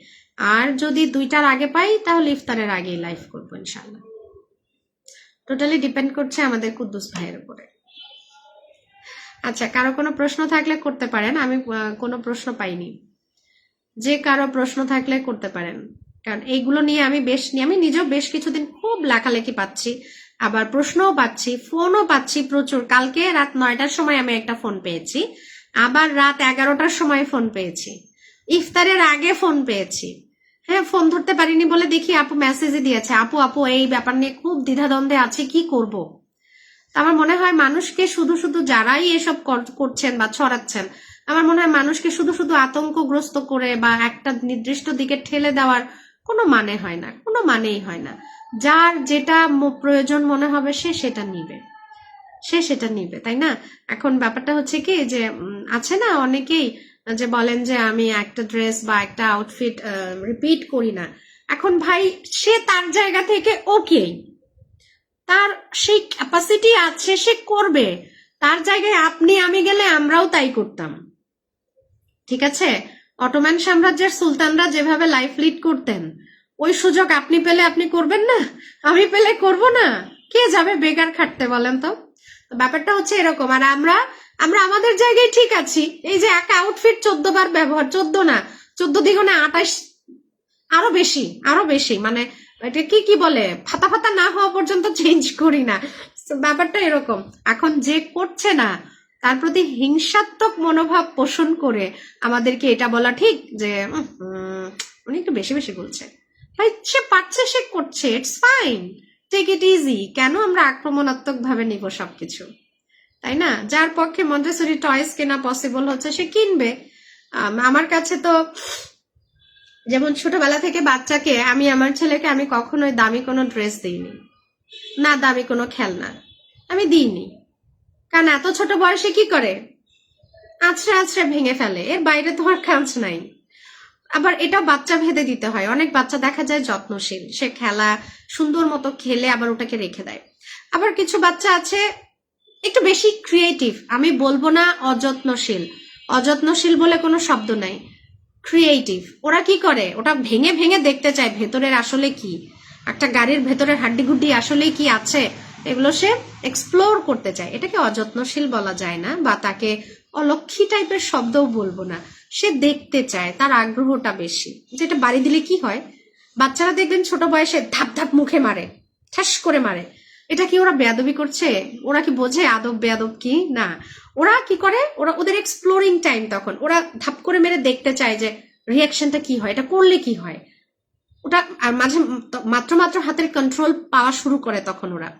S1: আর যদি 2টার আগে পাই তাহলে ইফতারের আগেই লাইভ করবো ইনশাল্লাহ। টোটালি ডিপেন্ড করছে আমাদের কুদ্দুস ভাইয়ের উপরে। আচ্ছা, কারো কোনো প্রশ্ন থাকলে করতে পারেন, আমি কোনো প্রশ্ন পাইনি। যে কারো প্রশ্ন থাকলে করতে পারেন, কারণ এইগুলো নিয়ে আমি নিজেও বেশ কিছুদিন খুব লেখালেখি পাচ্ছি, আবার প্রশ্নও পাচ্ছি, ফোনও পাচ্ছি প্রচুর। কালকে রাত 9টার সময় আমি একটা ফোন পেয়েছি, আবার রাত 11টার সময় ফোন পেয়েছি, ইফতারের আগে ফোন পেয়েছি। হ্যাঁ, ফোন ধরতে পারিনি বলে দেখি আপু মেসেজে দিয়েছে, আপু এই ব্যাপার নিয়ে খুব দ্বিধাদ্বন্দ্বে আছে, কি করব। আমার মনে হয় মানুষকে শুধু যারাই এসব করছেন বা ছড়াচ্ছেন, আমার মনে হয় মানুষকে শুধু আতঙ্কগ্রস্ত করে বা একটা নির্দিষ্ট দিকে ঠেলে দেওয়ার কোনো মানে হয় না, কোনো মানেই হয় না। যার যেটা প্রয়োজন মনে হবে সে সেটা নিবে, তাই না? এখন ব্যাপারটা হচ্ছে কি যে আছে না অনেকেই যে বলেন যে আমি একটা ড্রেস বা একটা আউটফিট রিপিট করি না। এখন ভাই সে তার জায়গা থেকে ওকে, তার সেই ক্যাপাসিটি আছে, সে করবে। তার জায়গায় আপনি আমি গেলে আমরাও তাই করতাম, ঠিক আছে? অটোম্যান সাম্রাজ্যের সুলতানরা যেভাবে লাইফ লিড করতেন, ওই সুযোগ আপনি পেলে আপনি করবেন না, আমি পেলে করব না, কে যাবে বেগার খাটতে বলেন তো? ব্যাপারটা হচ্ছে এরকম। আর আমরা আমাদের জায়গায় ঠিক আছি। এই যে এক আউটফিট 14 বার ব্যবহার, 14 না, 14 দ্বিগুণে 28, আরো বেশি, মানে এটা কি বলে, ফাতা না হওয়া পর্যন্ত চেঞ্জ করি না। ব্যাপারটা এরকম। এখন যে করছে না তার প্রতি হিংসাত্মক মনোভাব পোষণ করে আমাদেরকে এটা বলা ঠিক যে উনি একটু বেশি বলছে, ভাই সে পারছে, সে করছে, it's fine, take it easy. কেন আমরা আক্রমণাত্মক ভাবে নিব সবকিছু, তাই না? যার পক্ষে মন্টেসরি টয়েস কেনা পসিবল হচ্ছে সে কিনবে। আমার কাছে তো যেমন ছোটবেলা থেকে বাচ্চাকে আমার ছেলেকে আমি কখনোই দামি কোনো ড্রেস দিইনি, না দামি কোনো খেলনা আমি দিইনি, কারণ এত ছোট বয়সে কি করে, আছড়ে ভেঙে ফেলে, এর বাইরে তো আর কাজ নাই। আবার এটা বাচ্চা ভেদে দিতে হয়। অনেক বাচ্চা দেখা যায় যত্নশীল, সে খেলা সুন্দর মতো খেলে আবার ওটাকে রেখে দেয়। আবার কিছু বাচ্চা আছে একটু বেশি ক্রিয়েটিভ, আমি বলবো না অযত্নশীল বলে কোনো শব্দ নাই, ক্রিয়েটিভ। ওরা কি করে, ওটা ভেঙে দেখতে চায় ভেতরের আসলে কি, একটা গাড়ির ভেতরের হাড্ডিগুড্ডি আসলে কি আছে, এগুলো সে এক্সপ্লোর করতে চায়। এটাকে অযত্নশীল বলা যায় না, বা তাকে অলক্ষী টাইপের শব্দও বলবো না, সে দেখতে চায়, তার আগ্রহটা বেশি। যেটা বাড়ি দিলে কি হয়, বাচ্চারা দেখবেন ছোট বয়সে ধাপ ধাপ মুখে মারে, ঠাস করে মারে। এটা কি ওরা বেয়াদবি করছে? ওরা কি বোঝে আদব বেয়াদব কি? না, ওরা কি করে, ওরা ওদের এক্সপ্লোরিং টাইম, তখন ওরা ধাপ করে মেরে দেখতে চায় যে রিয়াকশনটা কি হয়, এটা করলে কি হয়। ওটা মাঝে মাত্র মাত্র হাতের কন্ট্রোল পাওয়া শুরু করে, তখন ওরা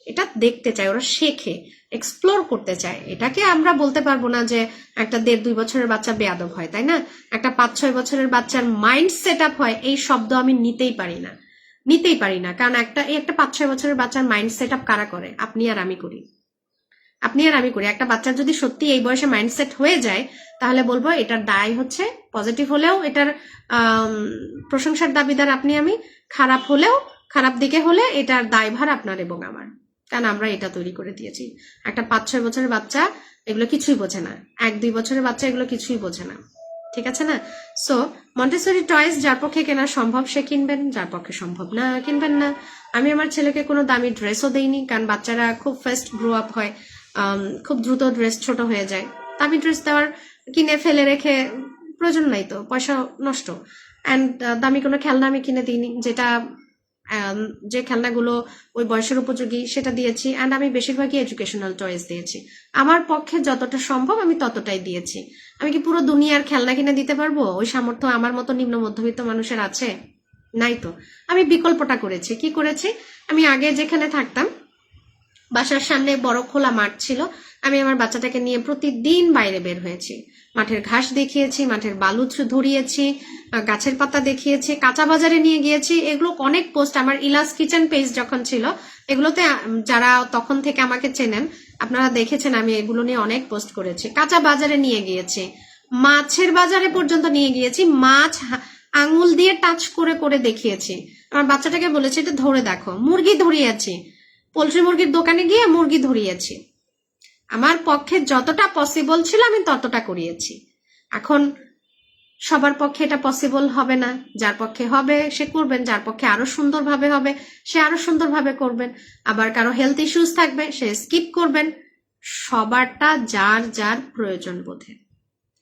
S1: এটা দেখতে চায়, ওরা শেখে, এক্সপ্লোর করতে চায়। এটাকে আমরা বলতে পারবো না যে একটা 1.5-2 বছরের বাচ্চা বেয়াদব হয়, তাই না? একটা 5-6 বছরের বাচ্চার মাইন্ড সেট আপ হয়, এই শব্দ আমি নিতেই পারি না, কারণ একটা 5-6 বছরের বাচ্চার মাইন্ড সেট আপ কারা করে? আপনি আর আমি করি। একটা বাচ্চার যদি সত্যি এই বয়সে মাইন্ডসেট হয়ে যায়, তাহলে বলবো এটার দায় হচ্ছে, পজিটিভ হলেও এটার প্রশংসার দাবিদার আপনি আমি, খারাপ দিকে হলে এটার দায়ভার আপনার এবং আমার, কারণ আমরা এটা তৈরি করে দিয়েছি। একটা 5-6 বছরের বাচ্চা এগুলো কিছুই বোঝে না, 1-2 বছরের বাচ্চা এগুলো কিছুই বোঝে না, ঠিক আছে না? সো মন্টেসরি টয়েস যার পক্ষে কেনা সম্ভব সে কিনবেন, যার পক্ষে সম্ভব না কিনবেন না। আমি আমার ছেলেকে কোনো দামি ড্রেসও দেইনি, কারণ বাচ্চারা খুব ফাস্ট গ্রো আপ হয়, খুব দ্রুত ড্রেস ছোট হয়ে যায়। দামি ড্রেস দেওয়ার কিনে ফেলে রেখে প্রয়োজন নাই, তো পয়সা নষ্ট। অ্যান্ড দামি কোনো খেলনা আমি কিনে দিইনি, যে খেলনাগুলো ওই বয়সের উপযোগী সেটা দিয়েছি। অ্যান্ড আমি বেশিরভাগই এডুকেশনাল টয়েস দিয়েছি, আমার পক্ষে যতটা সম্ভব আমি ততটাই দিয়েছি। আমি কি পুরো দুনিয়ার খেলনা কিনে দিতে পারবো? ওই সামর্থ্য আমার মতো নিম্ন মধ্যবিত্ত মানুষের আছে? নাই তো। আমি বিকল্পটা করেছি। কি করেছি? আমি আগে যেখানে থাকতাম বাসার সামনে বড় খোলা মাঠ ছিল, আমি আমার বাচ্চাটাকে নিয়ে প্রতিদিন বাইরে বের হয়েছি, মাঠের ঘাস দেখিয়েছি, মাঠের বালু ধরিয়েছি, গাছের পাতা দেখিয়েছি, কাঁচা বাজারে নিয়ে গিয়েছি। এগুলো অনেক পোস্ট আমার ইলাস কিচেন পেজ যখন ছিল, এগুলোতে যারা তখন থেকে আমাকে চেনেন আপনারা দেখেছেন আমি এগুলো নিয়ে অনেক পোস্ট করেছি। কাঁচা বাজারে নিয়ে গিয়েছি, মাছের বাজারে পর্যন্ত নিয়ে গিয়েছি, মাছ আঙুল দিয়ে টাচ করে করে দেখিয়েছি। আমার বাচ্চাটাকে বলেছি এটা ধরে দেখো, মুরগি ধরিয়েছি, পোলট্রি মুরগির দোকানে গিয়ে মুরগি ধরিয়েছি। আমার পক্ষে যতটা পসিবল ছিল আমি ততটা করিয়েছি। এখন সবার পক্ষে এটা পসিবল হবে না, যার পক্ষে হবে সে করবেন, যার পক্ষে আরো সুন্দরভাবে হবে সে আরো সুন্দরভাবে করবেন, আবার কারো হেলথ ইস্যুস থাকবে সে স্কিপ করবেন। সবারটা যার যার প্রয়োজন বোধে।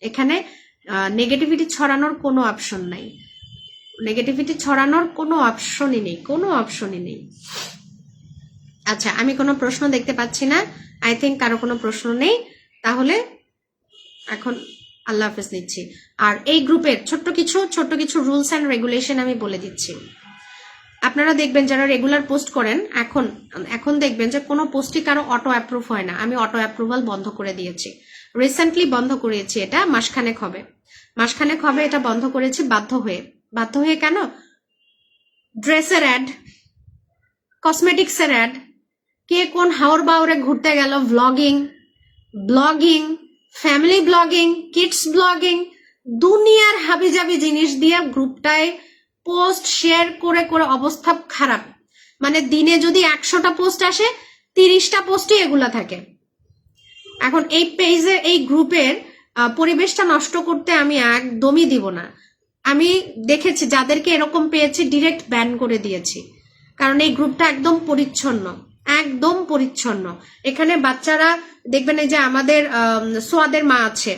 S1: এখানে নেগেটিভিটি ছড়ানোর কোনো অপশন নাই, কোনো অপশনই নেই। আচ্ছা, আমি কোনো প্রশ্ন দেখতে পাচ্ছি না, আই থিঙ্ক কারো কোনো প্রশ্ন নেই। তাহলে এখন আল্লাহ হাফেজ নিচ্ছি। আর এই গ্রুপের ছোট্ট কিছু রুলস অ্যান্ড রেগুলেশন আমি বলে দিচ্ছি। আপনারা দেখবেন যারা রেগুলার পোস্ট করেন, এখন দেখবেন যে কোনো পোস্টই কারো অটো অ্যাপ্রুভ হয় না। আমি অটো অ্যাপ্রুভাল বন্ধ করে দিয়েছি, রিসেন্টলি বন্ধ করেছি, এটা মাসখানেক হবে এটা বন্ধ করেছি বাধ্য হয়ে। কেন? ড্রেসের অ্যাড, কসমেটিক্সের অ্যাড, কে কোন হাওর বাওরে ঘুরতে গেল, blogging, family blogging, kids blogging, দুনিয়ার হাবিজাবি জিনিস দিয়ে গ্রুপটায় পোস্ট শেয়ার করে করে অবস্থা খারাপ। মানে দিনে যদি 100টা পোস্ট আসে 30টা পোস্টই এগুলা থাকে। এখন এই পেজে এই গ্রুপের পরিবেশটা নষ্ট করতে আমি একদমই দিব না। আমি দেখেছি যাদেরকে এরকম পেয়েছি ডিরেক্ট ব্যান করে দিয়েছি, কারণ এই গ্রুপটা একদম পরিচ্ছন্ন। এখানে বাচ্চারা দেখবেন এই যে আমাদের সোয়াদের মা আছে,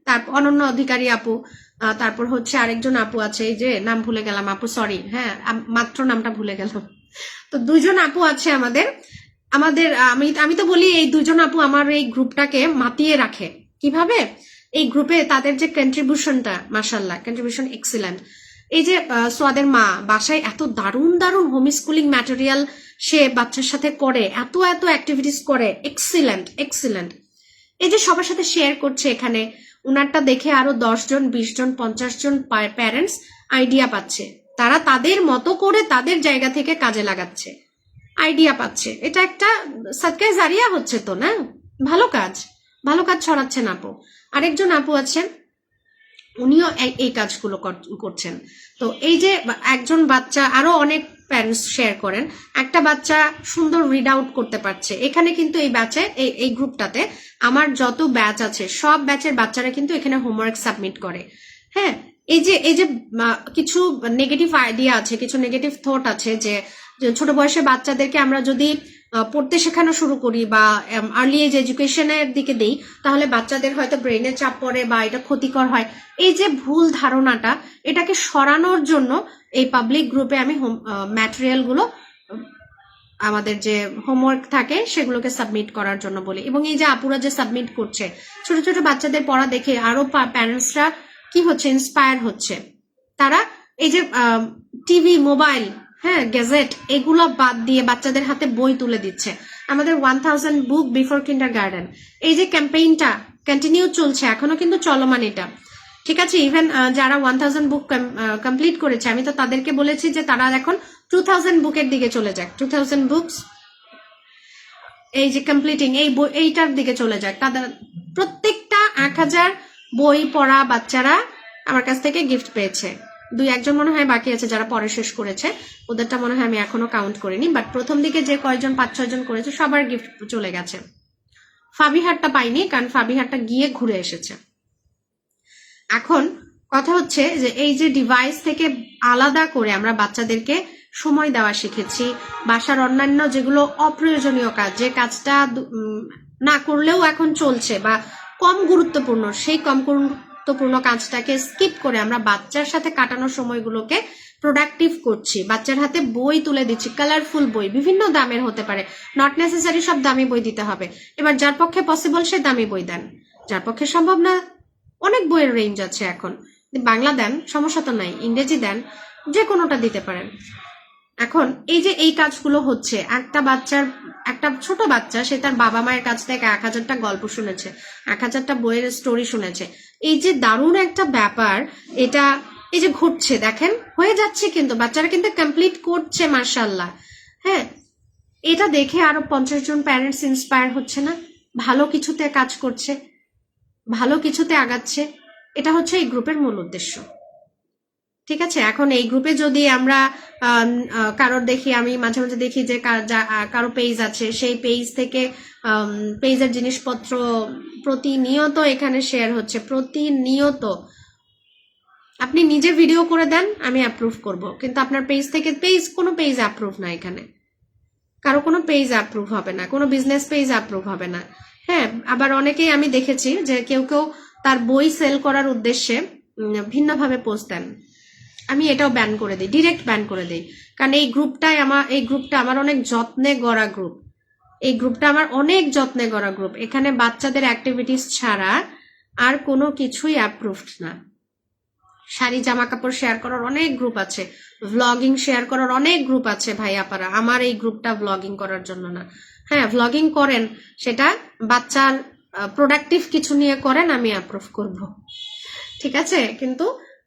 S1: তারপর অনন্য অধিকারী আপু, তারপর হচ্ছে আরেকজন আপু আছে, এই যে নাম ভুলে গেলাম আপু, সরি, হ্যাঁ মাত্র নামটা ভুলে গেলাম। তো 2জন আপু আছে আমাদের আমি তো বলি এই 2জন আপু আমার এই গ্রুপটাকে মাতিয়ে রাখে। কিভাবে? এই গ্রুপে তাদের যে কন্ট্রিবিউশনটা, মাশাআল্লাহ, কন্ট্রিবিউশন এক্সিলেন্ট। এই যে সোয়াদের মা বাসায় এত দারুণ হোম স্কুলিং ম্যাটেরিয়াল সে বাচ্চার সাথে করে, এত অ্যাক্টিভিটিস করে, এক্সিলেন্ট। এই যে সবার সাথে শেয়ার করছে, এখানে উনারটা দেখে আরো 10 জন 20 জন 50 জন প্যারেন্টস আইডিয়া পাচ্ছে, তারা তাদের মতো করে তাদের জায়গা থেকে কাজে লাগাচ্ছে, আইডিয়া পাচ্ছে। এটা একটা সাদকায়ে জারিয়া হচ্ছে তো, না? ভালো কাজ ছড়াচ্ছেন আপু। আরেকজন আপু আছেন, উনিও এই কাজগুলো করছেন। তো এই যে একজন বাচ্চা, আরো অনেক প্যারেন্টস শেয়ার করেন, একটা বাচ্চা সুন্দর রিড আউট করতে পারছে। এখানে কিন্তু এই ব্যাচে, এই গ্রুপটাতে আমার যত ব্যাচ আছে সব ব্যাচের বাচ্চারা কিন্তু এখানে হোমওয়ার্ক সাবমিট করে। হ্যাঁ, এই যে কিছু নেগেটিভ আইডিয়া আছে, কিছু নেগেটিভ থট আছে যে ছোট বয়সে বাচ্চাদেরকে আমরা যদি পড়তে শেখানো শুরু করি বা আর্লি এজ এডুকেশনের দিকে দেই, তাহলে বাচ্চাদের হয়তো ব্রেনে চাপ পড়ে বা এটা ক্ষতিকর হয়। এই যে ভুল ধারণাটা, এটাকে সরানোর জন্য এই পাবলিক গ্রুপে আমি ম্যাটেরিয়ালগুলো, আমাদের যে হোমওয়ার্ক থাকে সেগুলোকে সাবমিট করার জন্য বলি। এবং এই যে আপুরা যে সাবমিট করছে, ছোট ছোট বাচ্চাদের পড়া দেখে আরো প্যারেন্টসরা কি হচ্ছে, ইন্সপায়ার হচ্ছে। তারা এই যে টিভি, মোবাইল, হ্যাঁ, গ্যাজেট, এগুলো বাদ দিয়ে বাচ্চাদের হাতে বই তুলে দিচ্ছে। আমাদের 1000 বুক বিফোর কিন্ডারগার্টেন, এই যে ক্যাম্পেইনটা কন্টিনিউ চলছে, এখনো কিন্তু চলমান এটা, ঠিক আছে। ইভেন যারা 1000 বুক কমপ্লিট করেছে, আমি তো তাদেরকে বলেছি যে তারা এখন 2000 বুকের দিকে চলে যাক, 2000 বুকস এই যে কমপ্লিটিং এইটার দিকে চলে যাক। তাদের প্রত্যেকটা 1000 বই পড়া বাচ্চারা আমার কাছ থেকে গিফট পেয়েছে। 2-1 মনে হয় বাকি আছে যারা পরে শেষ করেছে, ওদেরটা মনে হয় আমি এখনো কাউন্ট করিনি, বাট প্রথম দিকে যে কয়েকজন 5-6 জন করেছে সবার গিফট চলে গেছে। ফাবিহারটা পাইনি, কারণ ফাবিহারটা গিয়ে ঘুরে এসেছে। এখন কথা হচ্ছে যে এই যে ডিভাইস থেকে আলাদা করে আমরা বাচ্চাদেরকে সময় দেওয়া শিখেছি, বাসার অন্যান্য যেগুলো অপ্রয়োজনীয় কাজ, যে কাজটা না করলেও এখন চলছে বা কম গুরুত্বপূর্ণ, সেই কম গুরুত্বপূর্ণ কাজটাকে স্কিপ করে আমরা বাচ্চার সাথে কাটানোর সময়গুলোকে প্রোডাক্টিভ করছি। বাচ্চার হাতে বই তুলে দিচ্ছি, কালারফুল বই, বিভিন্ন দামের হতে পারে, নট নেসেসারি সব দামি বই দিতে হবে। এবার যার পক্ষে পসিবল সে দামি বই দেন, যার পক্ষে সম্ভব না, অনেক বইয়ের রেঞ্জ আছে এখন, বাংলা দেন সমস্যা তো নাই, ইংরেজি দেন, যে কোনোটা দিতে পারেন। এখন এই যে এই কাজগুলো হচ্ছে, একটা ছোট বাচ্চা সে তার বাবা মায়ের কাছ থেকে 1000টা গল্প শুনেছে, 1000টা বইয়ের স্টোরি শুনেছে। এই যে দারুণ একটা ব্যাপার, এটা এই যে ঘটছে দেখেন, হয়ে যাচ্ছে, কিন্তু বাচ্চারা কিন্তু কমপ্লিট করছে মাশাআল্লাহ। হ্যাঁ, এটা দেখে আরো 50 জন প্যারেন্টস ইন্সপায়ার হচ্ছে না, ভালো কিছুতে কাজ করছে, ভালো কিছুতে আগাচ্ছে। এটা হচ্ছে এই গ্রুপের মূল উদ্দেশ্য, ঠিক আছে। এখন এই গ্রুপে যদি আমরা কারোর দেখি, আমি মাঝে মাঝে দেখি যে কারো পেজ আছে, সেই পেজ থেকে পেজের জিনিসপত্র প্রতিনিয়ত এখানে শেয়ার হচ্ছে, প্রতিনিয়ত। আপনি নিজে ভিডিও করে দেন, আমি অ্যাপ্রুভ করব, কিন্তু আপনার পেজ থেকে কোনো পেজ অ্যাপ্রুভ না, এখানে কারো কোনো পেজ অ্যাপ্রুভ হবে না, কোনো বিজনেস পেজ অ্যাপ্রুভ হবে না। হ্যাঁ, আবার অনেকেই আমি দেখেছি যে কেউ তার বই সেল করার উদ্দেশ্যে ভিন্নভাবে পোস্ট দেন, আমি এটাও ব্যান করে দিই, ডিরেক্ট ব্যান করে দিই। কারণ এই গ্রুপটা আমার অনেক যত্নে গড়া গ্রুপ, এই গ্রুপটা আমার অনেক যত্নে গড়া গ্রুপ। এখানে বাচ্চাদের অ্যাক্টিভিটিস ছাড়া আর কোনো কিছুই অ্যাপ্রুভড না। শাড়ি, জামা কাপড় শেয়ার করার অনেক গ্রুপ আছে, ভ্লগিং শেয়ার করার অনেক গ্রুপ আছে ভাই আপারা, আমার এই গ্রুপটা ভ্লগিং করার জন্য না। হ্যাঁ, ভ্লগিং করেন, সেটা বাচ্চার প্রোডাক্টিভ কিছু নিয়ে করেন, আমি অ্যাপ্রুভ করব, ঠিক আছে। কিন্তু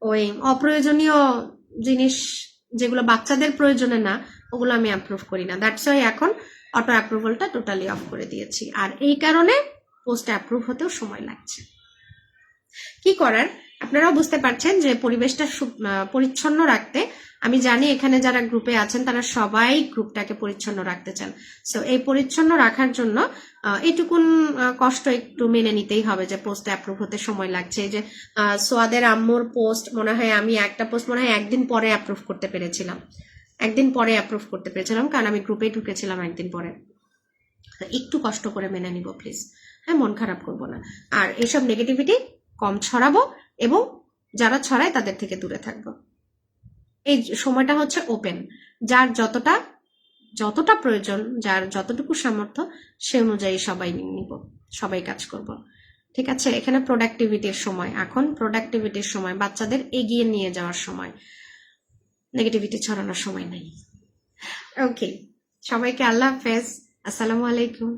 S1: ওই অপ্রয়োজনীয় জিনিস যেগুলো বাচ্চাদের প্রয়োজনে না, ওগুলো আমি অ্যাপ্রুভ করি না। দ্যাটস ওয়াই এখন অটো অ্যাপ্রুভালটা টোটালি অফ করে দিয়েছি, আর এই কারণে পোস্ট অ্যাপ্রুভ হতেও সময় লাগছে। কি করার, আপনারাও বুঝতে পারছেন যে পরিবেশটা পরিচ্ছন্ন রাখতে, আমি জানি এখানে যারা গ্রুপে আছেন তারা সবাই গ্রুপটাকে পরিচ্ছন্ন রাখতে চান। সো এই পরিচ্ছন্ন রাখার জন্য এইটুকুন কষ্ট একটু মেনে নিতেই হবে যে পোস্ট অ্যাপ্রুভ হতে সময় লাগছে। এই যে সোয়াদের আম্মুর পোস্ট, মনে হয় আমি একটা পোস্ট মনে হয় একদিন পরে অ্যাপ্রুভ করতে পেরেছিলাম, কারণ আমি গ্রুপে ঢুকেছিলাম একদিন পরে। একটু কষ্ট করে মেনে নিব প্লিজ, হ্যাঁ, মন খারাপ করবো না। আর এইসব নেগেটিভিটি কম ছড়াবো এবং যারা ছড়ায় তাদের থেকে দূরে থাকবো। এই সময়টা হচ্ছে ওপেন, যার যতটা প্রয়োজন, যার যতটুকু সামর্থ্য, সে অনুযায়ী সবাই নিব, সবাই কাজ করব, ঠিক আছে। এখানে প্রোডাক্টিভিটির সময়, এখন প্রোডাক্টিভিটির সময়, বাচ্চাদের এগিয়ে নিয়ে যাওয়ার সময়, নেগেটিভিটি ছড়ানোর সময় নেই। ওকে, সবাইকে আল্লাহ হাফেজ, আসসালামু আলাইকুম।